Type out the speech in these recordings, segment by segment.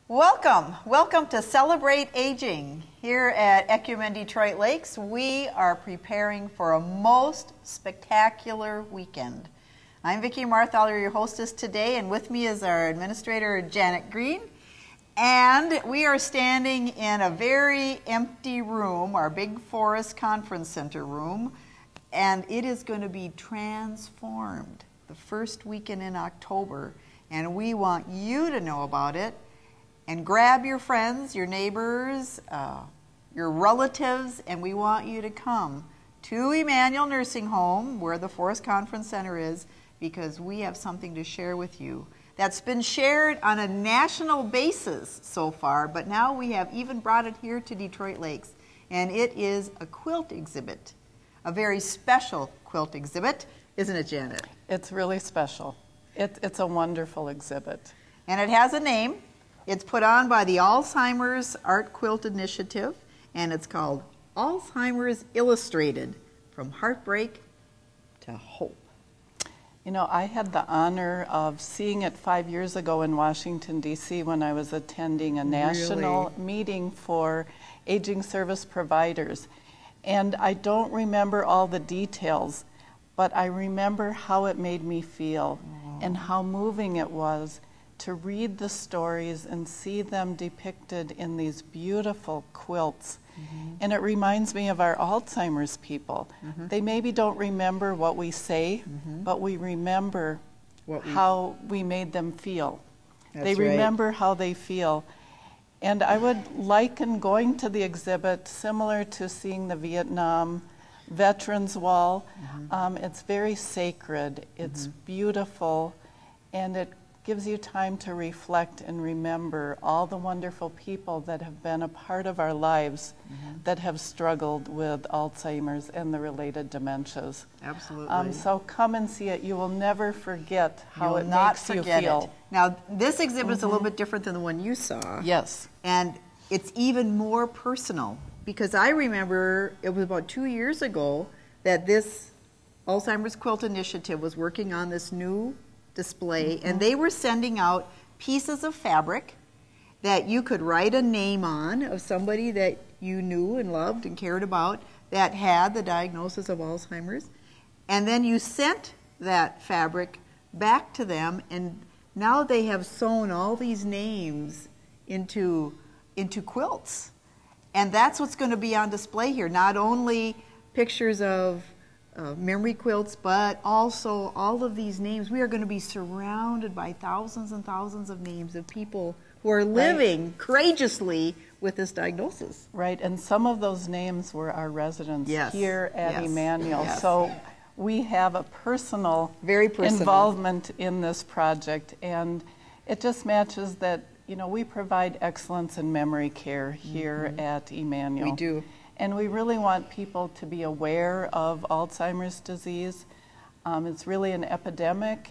Welcome to Celebrate Aging. Here at Ecumen Detroit Lakes, we are preparing for a most spectacular weekend. I'm Vicki Marthaler, your hostess today, and with me is our administrator, Janet Green. And we are standing in a very empty room, our big Forest Conference Center room, and it is going to be transformed the first weekend in October, and we want you to know about it. And grab your friends, your neighbors, your relatives, and we want you to come to Emmanuel Nursing Home, where the Forest Conference Center is, because we have something to share with you that's been shared on a national basis so far, but now we have even brought it here to Detroit Lakes, and it is a quilt exhibit, a very special quilt exhibit, isn't it, Janet? It's really special. It's a wonderful exhibit. And it has a name. It's put on by the Alzheimer's Art Quilt Initiative, and it's called Alzheimer's Illustrated, From Heartbreak to Hope. You know, I had the honor of seeing it 5 years ago in Washington, D.C. when I was attending a national meeting for aging service providers. And I don't remember all the details, but I remember how it made me feel and how moving it was to read the stories and see them depicted in these beautiful quilts. And it reminds me of our Alzheimer's people. They maybe don't remember what we say, but we remember how we made them feel. They remember how they feel. And I would liken going to the exhibit similar to seeing the Vietnam Veterans Wall. It's very sacred, it's beautiful, and it gives you time to reflect and remember all the wonderful people that have been a part of our lives that have struggled with Alzheimer's and the related dementias. Absolutely. So come and see it. You will never forget how it makes you feel. Now, this exhibit is a little bit different than the one you saw. Yes. And it's even more personal, because I remember it was about 2 years ago that this Alzheimer's Quilt Initiative was working on this new display, and they were sending out pieces of fabric that you could write a name on of somebody that you knew and loved and cared about that had the diagnosis of Alzheimer's, and then you sent that fabric back to them, and now they have sewn all these names into quilts, and that's what's going to be on display here. Not only pictures of memory quilts, but also all of these names. We are going to be surrounded by thousands and thousands of names of people who are living courageously with this diagnosis. Right, and some of those names were our residents here at Emmanuel. Yes. So we have a personal involvement in this project, and it just matches that, you know, we provide excellence in memory care here at Emmanuel. We do. And we really want people to be aware of Alzheimer's disease. It's really an epidemic.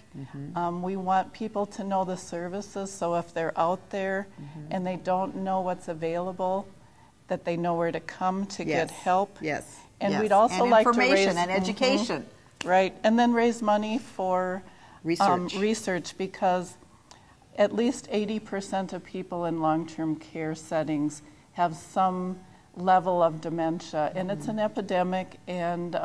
We want people to know the services, so if they're out there and they don't know what's available, that they know where to come to get help. And we'd also like to raise information and education. Right, and then raise money for research, because at least 80% of people in long-term care settings have some level of dementia, and it's an epidemic, and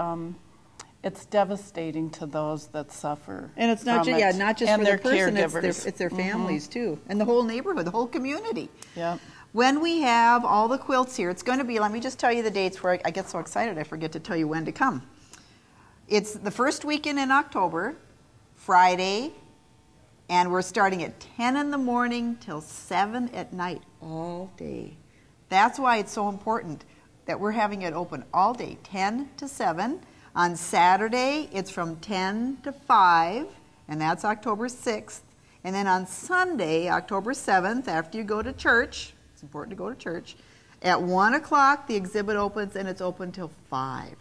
it's devastating to those that suffer. And it's not just and for the their person, caregivers. it's their families too, and the whole neighborhood, the whole community. Yeah. When we have all the quilts here, it's going to be, let me just tell you the dates where I get so excited I forget to tell you when to come. It's the first weekend in October, Friday, and we're starting at 10 in the morning till 7 at night, all day. That's why it's so important that we're having it open all day, 10 to 7. On Saturday, it's from 10 to 5, and that's October 6th. And then on Sunday, October 7th, after you go to church, it's important to go to church, at 1 o'clock the exhibit opens, and it's open till 5.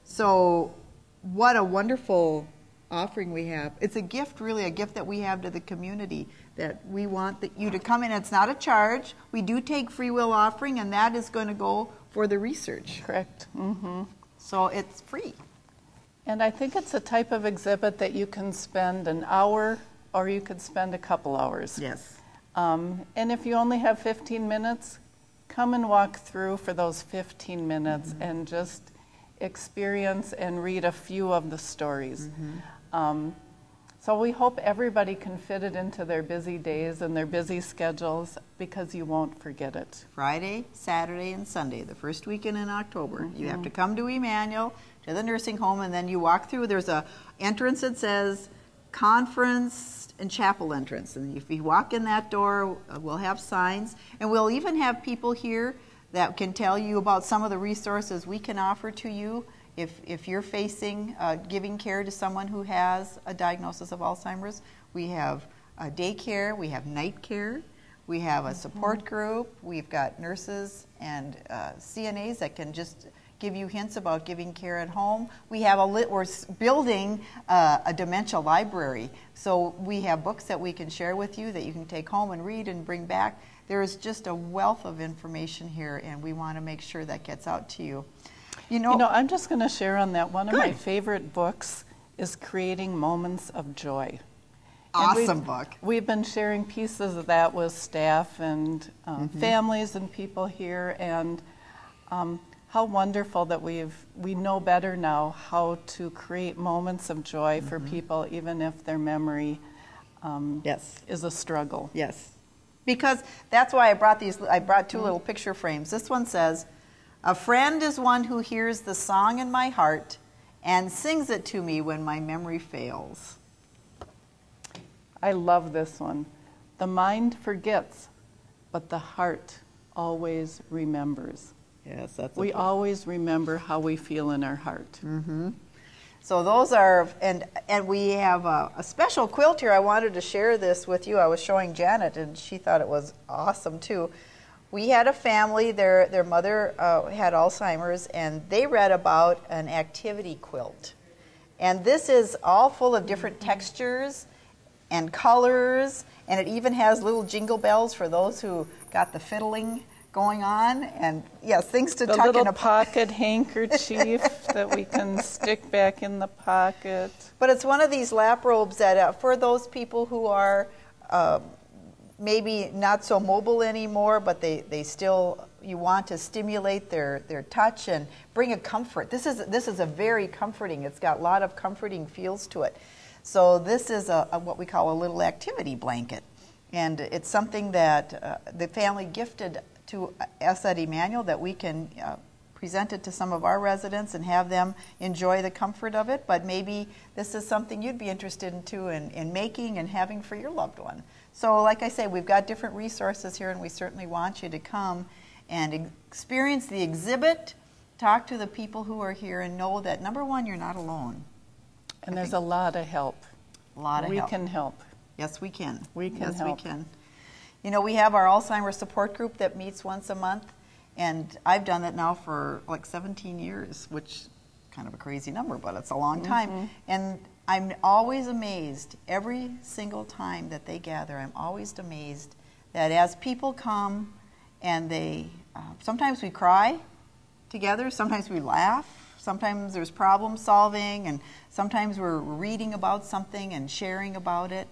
So what a wonderful offering we have. It's a gift, really, a gift that we have to the community, that we want you to come in. It's not a charge. We do take free will offering, and that is going to go for the research. Correct. So it's free. And I think it's a type of exhibit that you can spend an hour or you could spend a couple hours. Yes. And if you only have 15 minutes, come and walk through for those 15 minutes and just experience and read a few of the stories. So we hope everybody can fit it into their busy days and their busy schedules, because you won't forget it. Friday, Saturday, and Sunday, the first weekend in October. You have to come to Emmanuel, to the nursing home, and then you walk through. There's a entrance that says conference and chapel entrance. And if you walk in that door, we'll have signs. And we'll even have people here that can tell you about some of the resources we can offer to you if you're facing giving care to someone who has a diagnosis of Alzheimer's. We have daycare, we have night care, we have a support group, we've got nurses and CNAs that can just give you hints about giving care at home. We have we're building a dementia library, so we have books that we can share with you that you can take home and read and bring back. There is just a wealth of information here, and we want to make sure that gets out to you. You know, I'm just going to share on that. One of my favorite books is Creating Moments of Joy. Awesome book. We've been sharing pieces of that with staff and families and people here, and how wonderful that we know better now how to create moments of joy for people, even if their memory is a struggle. Yes, because that's why I brought two little picture frames. This one says, "A friend is one who hears the song in my heart and sings it to me when my memory fails." I love this one. "The mind forgets, but the heart always remembers." Yes, that's we always remember how we feel in our heart. So those are, and we have a special quilt here. I wanted to share this with you. I was showing Janet, and she thought it was awesome too. We had a family, their mother had Alzheimer's, and they read about an activity quilt. And this is all full of different textures and colors, and it even has little jingle bells for those who got the fiddling going on, and yes, things to tuck in a little pocket handkerchief that we can stick back in the pocket. But it's one of these lap robes that for those people who are maybe not so mobile anymore, but they still, you want to stimulate their touch and bring a comfort. This is a very comforting, it's got a lot of comforting feels to it. So this is what we call a little activity blanket. And it's something that the family gifted to us at Emmanuel, that we can present it to some of our residents and have them enjoy the comfort of it. But maybe this is something you'd be interested in too, in making and having for your loved one. So like I say, we've got different resources here, and we certainly want you to come and experience the exhibit, talk to the people who are here, and know that, number one, you're not alone. And there's a lot of help. A lot of help. We can help. Yes, we can. We can help. Yes, we can. You know, we have our Alzheimer's support group that meets once a month, and I've done that now for like 17 years, which is kind of a crazy number, but it's a long time. And I'm always amazed, every single time that they gather, I'm always amazed that as people come and they, sometimes we cry together, sometimes we laugh, sometimes there's problem solving, and sometimes we're reading about something and sharing about it.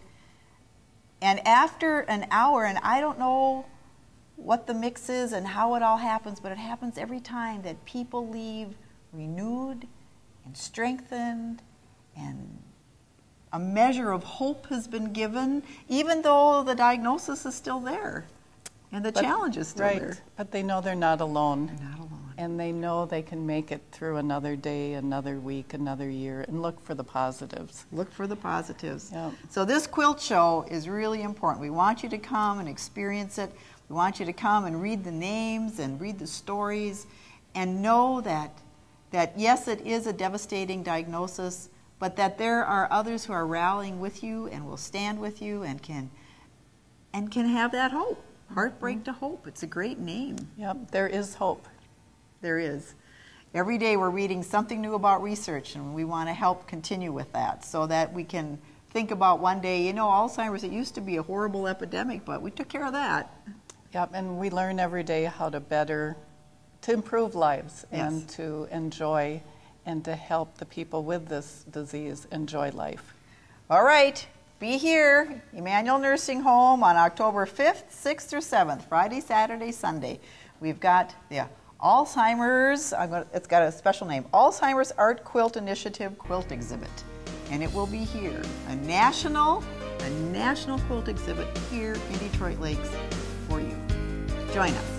And after an hour, and I don't know what the mix is and how it all happens, but it happens every time that people leave renewed and strengthened, and a measure of hope has been given, even though the diagnosis is still there and the challenge is still there. But they know they're not alone. They're not alone. And they know they can make it through another day, another week, another year, and look for the positives. Look for the positives. Yep. So this quilt show is really important. We want you to come and experience it. We want you to come and read the names and read the stories, and know that yes, it is a devastating diagnosis, but that there are others who are rallying with you and will stand with you and can have that hope. Heartbreak to Hope. It's a great name. Yep, there is hope. There is. Every day we're reading something new about research, and we want to help continue with that so that we can think about one day, you know, Alzheimer's, it used to be a horrible epidemic, but we took care of that. Yep, and we learn every day how to improve lives and to enjoy and to help the people with this disease enjoy life. All right. be here, Emmanuel Nursing Home, on October 5th, 6th, or 7th, Friday, Saturday, Sunday. We've got the Alzheimer's, it's got a special name, Alzheimer's Art Quilt Initiative Quilt Exhibit. And it will be here, a national quilt exhibit here in Detroit Lakes for you. Join us.